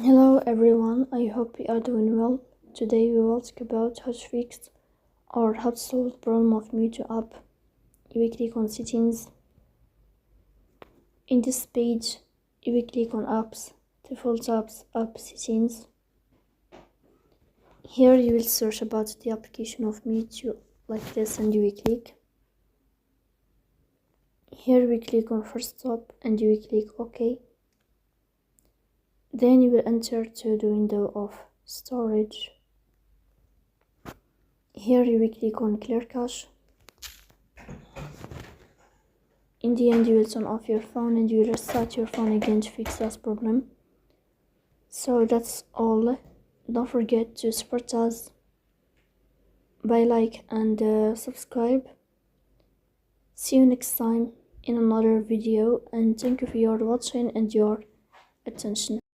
Hello everyone, I hope you are doing well. Today we will talk about how to fix or how to solve the problem of Meitu app. You will click on settings. In this page, you will click on apps, default apps, app settings. Here you will search about the application of Meitu like this and you will click. Here we click on Forcestop and you will click OK. Then you will enter to the window of storage. Here you will click on clear cache. In the end, you will turn off your phone and you will restart your phone again to fix that problem. So that's all. Don't forget to support us by like and subscribe. See you next time in another video, and thank you for your watching and your attention.